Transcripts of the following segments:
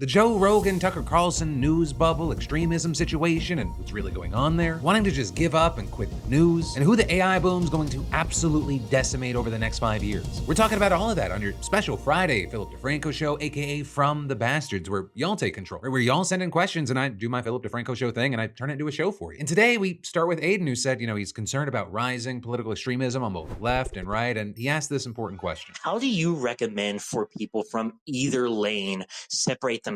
The Joe Rogan, Tucker Carlson news bubble, extremism situation, and what's really going on there, wanting to just give up and quit the news, and who the AI boom's going to absolutely decimate over the next 5 years. We're talking about all of that on your special Friday Philip DeFranco show, aka From the Bastards, where y'all take control, where y'all send in questions and I do my Philip DeFranco show thing and I turn it into a show for you. And today we start with Aiden, who said, he's concerned about rising political extremism on both left and right, and he asked this important question. How do you recommend for people from either lane separate themselves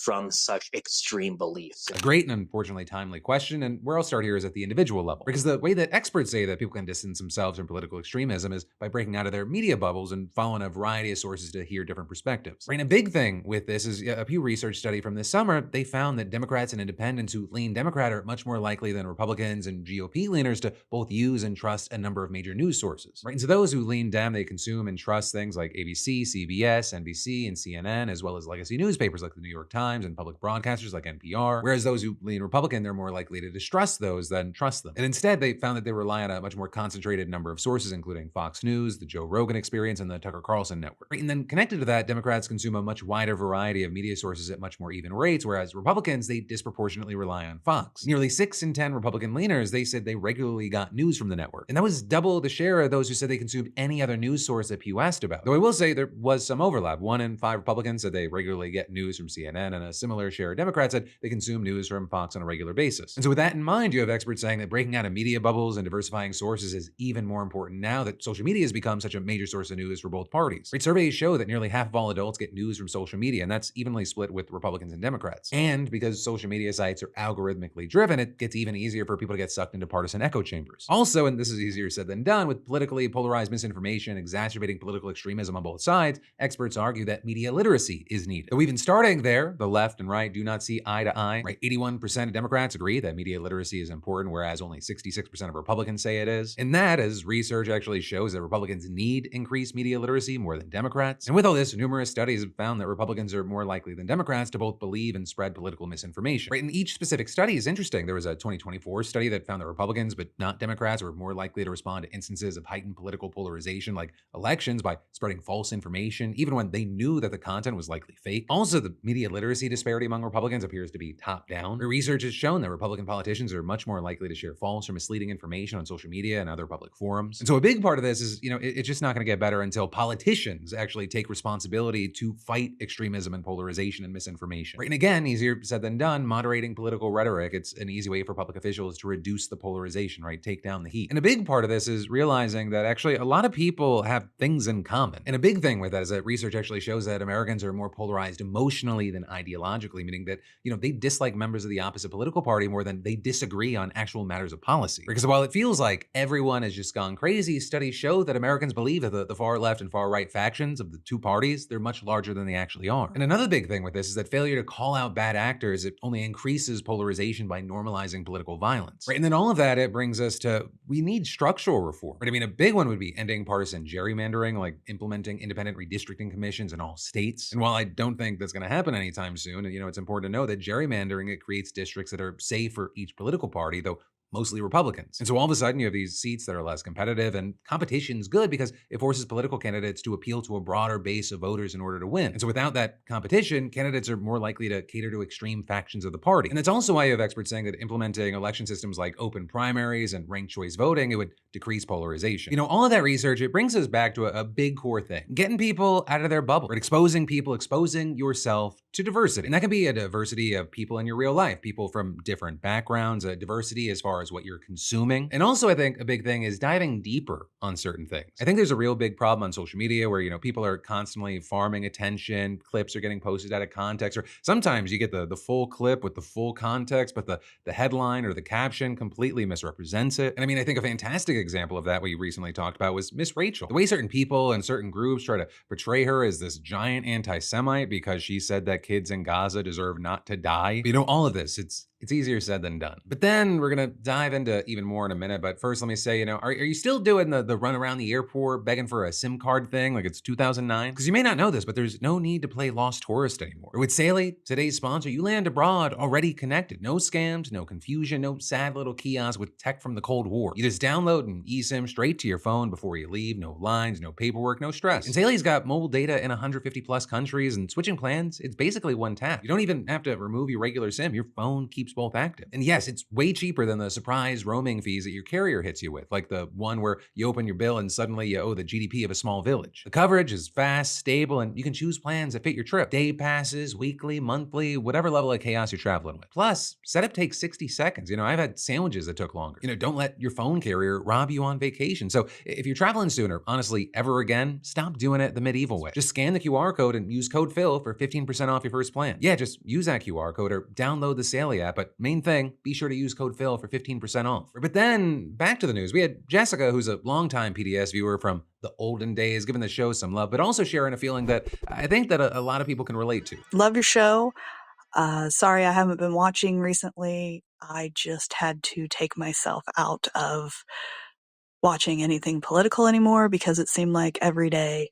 from such extreme beliefs? A great and unfortunately timely question, and where I'll start here is at the individual level. Because the way that experts say that people can distance themselves from political extremism is by breaking out of their media bubbles and following a variety of sources to hear different perspectives. Right, and a big thing with this is a Pew Research study from this summer, they found that Democrats and independents who lean Democrat are much more likely than Republicans and GOP leaners to both use and trust a number of major news sources. Right, and so those who lean Dem, they consume and trust things like ABC, CBS, NBC, and CNN, as well as legacy newspapers like the New York Times and public broadcasters like NPR, whereas those who lean Republican, they're more likely to distrust those than trust them. And instead, they found that they rely on a much more concentrated number of sources, including Fox News, the Joe Rogan Experience, and the Tucker Carlson Network. Right? And then connected to that, Democrats consume a much wider variety of media sources at much more even rates, whereas Republicans, they disproportionately rely on Fox. Nearly 6 in 10 Republican leaners, they said they regularly got news from the network. And that was double the share of those who said they consumed any other news source that Pew asked about. Though I will say there was some overlap. 1 in 5 Republicans said they regularly get news from CNN, and a similar share of Democrats said they consume news from Fox on a regular basis. And so with that in mind, you have experts saying that breaking out of media bubbles and diversifying sources is even more important now that social media has become such a major source of news for both parties. Right? Surveys show that nearly half of all adults get news from social media, and that's evenly split with Republicans and Democrats. And because social media sites are algorithmically driven, it gets even easier for people to get sucked into partisan echo chambers. Also, and this is easier said than done, with politically polarized misinformation exacerbating political extremism on both sides, experts argue that media literacy is needed. Though even starting there, the left and right do not see eye to eye. Right? 81% of Democrats agree that media literacy is important, whereas only 66% of Republicans say it is. And that, as research actually shows, that Republicans need increased media literacy more than Democrats. And with all this, numerous studies have found that Republicans are more likely than Democrats to both believe and spread political misinformation. Right? And each specific study is interesting. There was a 2024 study that found that Republicans, but not Democrats, were more likely to respond to instances of heightened political polarization like elections by spreading false information, even when they knew that the content was likely fake. Also, the media literacy disparity among Republicans appears to be top-down. Research has shown that Republican politicians are much more likely to share false or misleading information on social media and other public forums. And so a big part of this is, it's just not going to get better until politicians actually take responsibility to fight extremism and polarization and misinformation. Right? And again, easier said than done, moderating political rhetoric, it's an easy way for public officials to reduce the polarization, right? Take down the heat. And a big part of this is realizing that actually a lot of people have things in common. And a big thing with that is that research actually shows that Americans are more polarized emotionally than ideologically, meaning that, they dislike members of the opposite political party more than they disagree on actual matters of policy. Because while it feels like everyone has just gone crazy, studies show that Americans believe that the far left and far right factions of the two parties, they're much larger than they actually are. And another big thing with this is that failure to call out bad actors, it only increases polarization by normalizing political violence. Right? And then all of that, it brings us to, we need structural reform. Right? I mean, a big one would be ending partisan gerrymandering, like implementing independent redistricting commissions in all states. And while I don't think that's going to happen anytime soon, it's important to know that gerrymandering, it creates districts that are safe for each political party, though mostly Republicans. And so all of a sudden you have these seats that are less competitive, and competition's good because it forces political candidates to appeal to a broader base of voters in order to win. And so without that competition, candidates are more likely to cater to extreme factions of the party. And that's also why you have experts saying that implementing election systems like open primaries and ranked choice voting, it would decrease polarization. All of that research, it brings us back to a big core thing, getting people out of their bubble, right? Exposing people, exposing yourself to diversity. And that can be a diversity of people in your real life, people from different backgrounds, a diversity as far as what you're consuming. And also, I think a big thing is diving deeper on certain things. I think there's a real big problem on social media where, people are constantly farming attention, clips are getting posted out of context, or sometimes you get the full clip with the full context, but the headline or the caption completely misrepresents it. And I mean, I think a fantastic example of that we recently talked about was Miss Rachel. The way certain people and certain groups try to portray her as this giant anti-Semite because she said that kids in Gaza deserve not to die. All of this, it's It's easier said than done. But then we're gonna dive into even more in a minute. But first, let me say, are you still doing the run around the airport begging for a SIM card thing like it's 2009? Because you may not know this, but there's no need to play Lost Tourist anymore. With Saily, today's sponsor, you land abroad already connected. No scams, no confusion, no sad little kiosks with tech from the Cold War. You just download an eSIM straight to your phone before you leave. No lines, no paperwork, no stress. And Saily's got mobile data in 150 plus countries, and switching plans, it's basically one tap. You don't even have to remove your regular SIM. Your phone keeps both active. And yes, it's way cheaper than the surprise roaming fees that your carrier hits you with, like the one where you open your bill and suddenly you owe the GDP of a small village. The coverage is fast, stable, and you can choose plans that fit your trip. Day passes, weekly, monthly, whatever level of chaos you're traveling with. Plus, setup takes 60 seconds. I've had sandwiches that took longer. Don't let your phone carrier rob you on vacation. So if you're traveling sooner, honestly, ever again, stop doing it the medieval way. Just scan the QR code and use code Phil for 15% off your first plan. Yeah, just use that QR code or download the Saily app. But main thing, be sure to use code Phil for 15% off. But then back to the news. We had Jessica, who's a longtime PDS viewer from the olden days, giving the show some love, but also sharing a feeling that I think that a lot of people can relate to. Love your show. Sorry I haven't been watching recently. I just had to take myself out of watching anything political anymore because it seemed like every day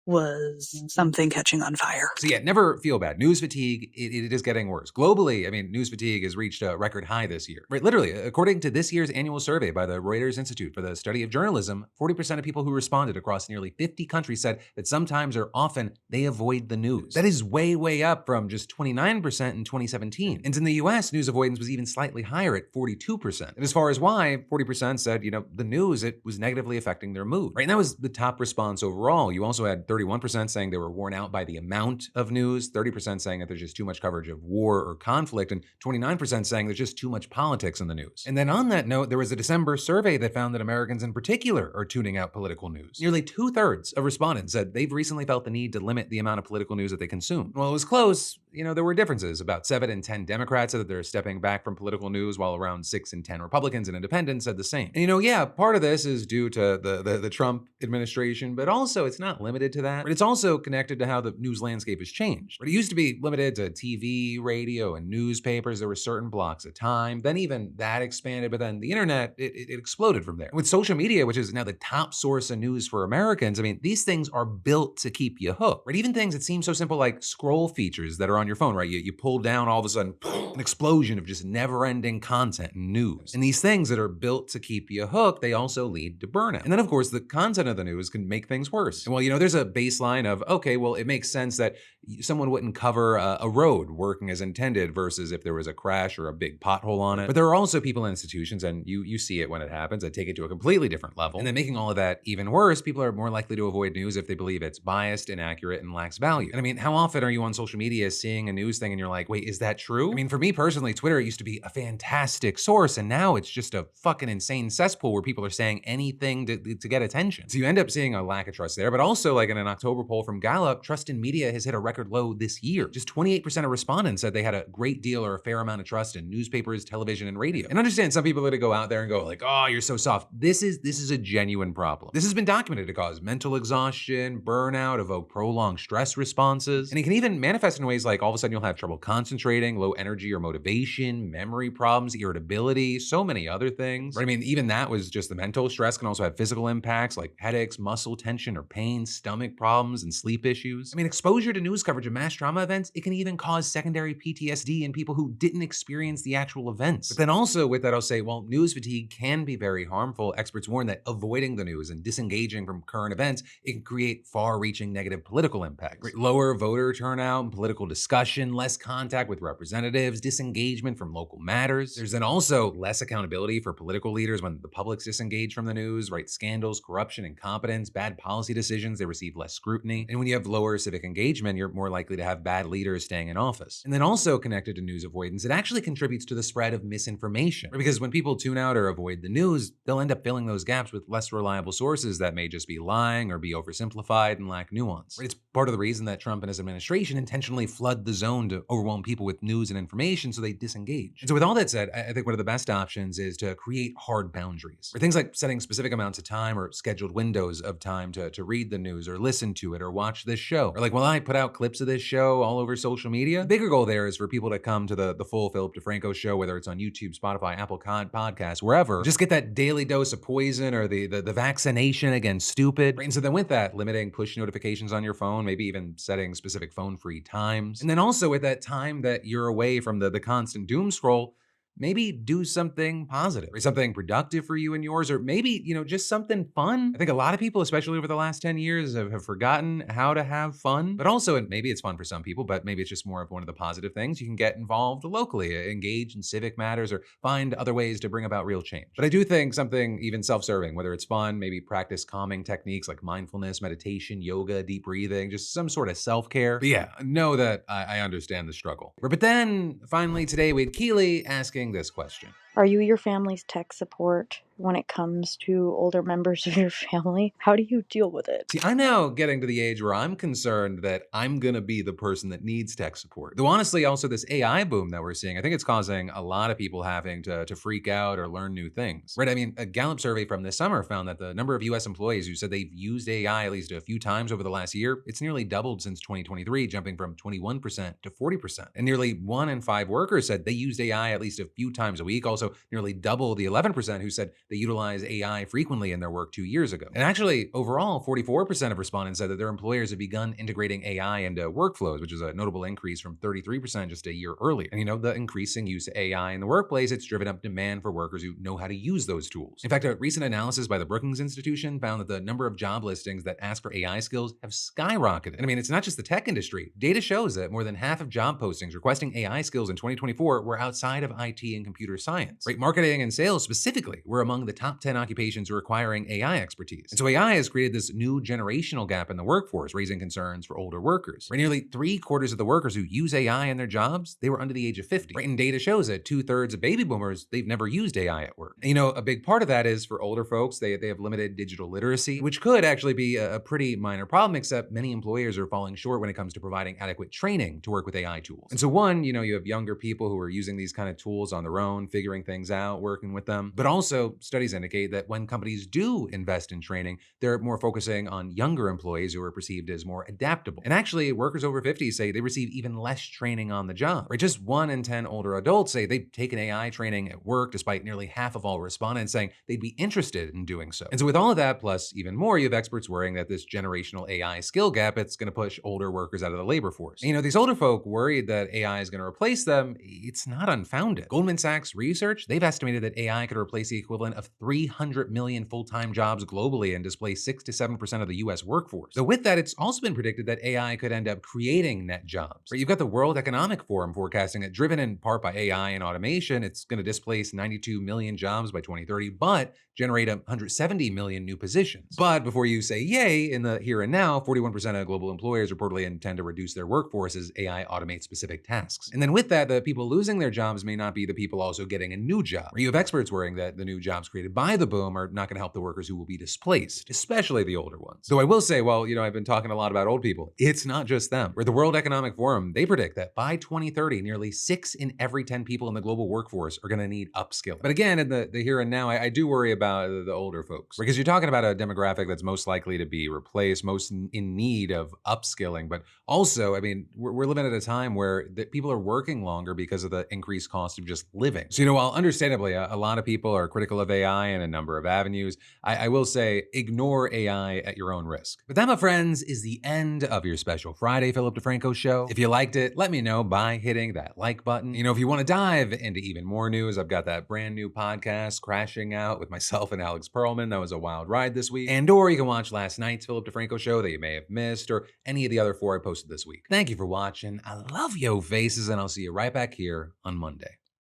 was something catching on fire. So yeah, never feel bad. News fatigue, it is getting worse. Globally, news fatigue has reached a record high this year. Right, literally, according to this year's annual survey by the Reuters Institute for the Study of Journalism, 40% of people who responded across nearly 50 countries said that sometimes or often they avoid the news. That is way, way up from just 29% in 2017. And in the US, news avoidance was even slightly higher at 42%. And as far as why, 40% said, the news, it was negatively affecting their mood. Right, and that was the top response overall. You also had 31% saying they were worn out by the amount of news, 30% saying that there's just too much coverage of war or conflict, and 29% saying there's just too much politics in the news. And then on that note, there was a December survey that found that Americans in particular are tuning out political news. Nearly 2/3 of respondents said they've recently felt the need to limit the amount of political news that they consume. Well, it was close. There were differences. About 7 in 10 Democrats said that they're stepping back from political news, while around 6 in 10 Republicans and independents said the same. And yeah, part of this is due to the Trump administration, but also it's not limited to that. But it's also connected to how the news landscape has changed. But it used to be limited to TV, radio, and newspapers. There were certain blocks of time. Then even that expanded, but then the internet, it exploded from there. With social media, which is now the top source of news for Americans, these things are built to keep you hooked. Right? Even things that seem so simple like scroll features that are on your phone, right? You pull down, all of a sudden, an explosion of just never-ending content and news. And these things that are built to keep you hooked, they also lead to burnout. And then, of course, the content of the news can make things worse. And well, there's a baseline of, okay, well, it makes sense that someone wouldn't cover a road working as intended versus if there was a crash or a big pothole on it. But there are also people in institutions, and you see it when it happens, that take it to a completely different level. And then making all of that even worse, people are more likely to avoid news if they believe it's biased, inaccurate, and lacks value. And how often are you on social media seeing a news thing and you're like, wait, is that true? For me personally, Twitter used to be a fantastic source, and now it's just a fucking insane cesspool where people are saying anything to get attention. So you end up seeing a lack of trust there, but also like in an October poll from Gallup, trust in media has hit a record low this year. Just 28% of respondents said they had a great deal or a fair amount of trust in newspapers, television, and radio. And understand some people are going to go out there and go like, oh, you're so soft. This is a genuine problem. This has been documented to cause mental exhaustion, burnout, evoke prolonged stress responses. And it can even manifest in ways like all of a sudden you'll have trouble concentrating, low energy or motivation, memory problems, irritability, so many other things. Right? Even that was just the mental stress can also have physical impacts like headaches, muscle tension or pain, stomach problems, and sleep issues. Exposure to news coverage of mass trauma events, it can even cause secondary PTSD in people who didn't experience the actual events. But then also with that, I'll say, well, news fatigue can be very harmful. Experts warn that avoiding the news and disengaging from current events, it can create far-reaching negative political impacts. Right? Lower voter turnout and political discussion, less contact with representatives, disengagement from local matters. There's then also less accountability for political leaders when the public's disengaged from the news, right? Scandals, corruption, incompetence, bad policy decisions, they receive less scrutiny. And when you have lower civic engagement, you're more likely to have bad leaders staying in office. And then also connected to news avoidance, it actually contributes to the spread of misinformation. Right? Because when people tune out or avoid the news, they'll end up filling those gaps with less reliable sources that may just be lying or be oversimplified and lack nuance. Right? It's part of the reason that Trump and his administration intentionally flood the zone to overwhelm people with news and information so they disengage. And so with all that said, I think one of the best options is to create hard boundaries. Or things like setting specific amounts of time or scheduled windows of time to read the news or listen listen to it or watch this show? Or like, will I put out clips of this show all over social media? The bigger goal there is for people to come to the full Philip DeFranco show, whether it's on YouTube, Spotify, Apple Podcasts, wherever. Just get that daily dose of poison or the vaccination against stupid. And so then with that, limiting push notifications on your phone, maybe even setting specific phone-free times. And then also with that time that you're away from the constant doom scroll, maybe do something positive or something productive for you and yours, or maybe, just something fun. I think a lot of people, especially over the last 10 years, have forgotten how to have fun. But also, and maybe it's fun for some people, but maybe it's just more of one of the positive things. You can get involved locally, engage in civic matters, or find other ways to bring about real change. But I do think something even self-serving, whether it's fun, maybe practice calming techniques like mindfulness, meditation, yoga, deep breathing, just some sort of self-care. But yeah, know that I understand the struggle. But then finally today we had Keely asking this question. Are you your family's tech support when it comes to older members of your family? How do you deal with it? See, I'm now getting to the age where I'm concerned that I'm gonna be the person that needs tech support. Though honestly, also this AI boom that we're seeing, I think it's causing a lot of people having to freak out or learn new things. Right? I mean, a Gallup survey from this summer found that the number of US employees who said they've used AI at least a few times over the last year, it's nearly doubled since 2023, jumping from 21% to 40%. And nearly 1 in 5 workers said they used AI at least a few times a week. Also, nearly double the 11% who said they utilize AI frequently in their work 2 years ago. And actually, overall, 44% of respondents said that their employers have begun integrating AI into workflows, which is a notable increase from 33% just a year earlier. And the increasing use of AI in the workplace, it's driven up demand for workers who know how to use those tools. In fact, a recent analysis by the Brookings Institution found that the number of job listings that ask for AI skills have skyrocketed. And I mean, it's not just the tech industry. Data shows that more than half of job postings requesting AI skills in 2024 were outside of IT and computer science. Right? Marketing and sales specifically were among the top 10 occupations requiring AI expertise. And so AI has created this new generational gap in the workforce, raising concerns for older workers. Right? Nearly 3/4 of the workers who use AI in their jobs, they were under the age of 50. Right? And data shows that 2/3 of baby boomers, they've never used AI at work. And a big part of that is for older folks, they have limited digital literacy, which could actually be a pretty minor problem, except many employers are falling short when it comes to providing adequate training to work with AI tools. And so one, you have younger people who are using these kind of tools on their own, figuring things out, working with them. But also, studies indicate that when companies do invest in training, they're more focusing on younger employees who are perceived as more adaptable. And actually, workers over 50 say they receive even less training on the job. Right? Just 1 in 10 older adults say they've taken AI training at work, despite nearly half of all respondents saying they'd be interested in doing so. And so with all of that, plus even more, you have experts worrying that this generational AI skill gap, it's going to push older workers out of the labor force. And these older folk worried that AI is going to replace them, it's not unfounded. Goldman Sachs research, they've estimated that AI could replace the equivalent of 300 million full-time jobs globally and displace 6 to 7% of the US workforce. So with that, it's also been predicted that AI could end up creating net jobs. Right? You've got the World Economic Forum forecasting it, driven in part by AI and automation, it's going to displace 92 million jobs by 2030, but generate 170 million new positions. But before you say yay, in the here and now, 41% of global employers reportedly intend to reduce their workforce as AI automates specific tasks. And then with that, the people losing their jobs may not be the people also getting a new job. Or you have experts worrying that the new jobs created by the boom are not going to help the workers who will be displaced, especially the older ones. So I will say, well, I've been talking a lot about old people. It's not just them. Where the World Economic Forum, they predict that by 2030, nearly 6 in every 10 people in the global workforce are going to need upskilling. But again, in the here and now, I do worry about the older folks, because you're talking about a demographic that's most likely to be replaced, most in need of upskilling. But also, I mean, we're living at a time where people are working longer because of the increased cost of just living. So, while understandably, a lot of people are critical of AI in a number of avenues, I will say ignore AI at your own risk. But that, my friends, is the end of your special Friday Philip DeFranco show. If you liked it, let me know by hitting that like button. If you want to dive into even more news, I've got that brand new podcast, Crashing Out, with myself and Alex Perlman. That was a wild ride this week. Or you can watch last night's Philip DeFranco show that you may have missed, or any of the other 4 I posted this week. Thank you for watching. I love yo faces, and I'll see you right back here on Monday.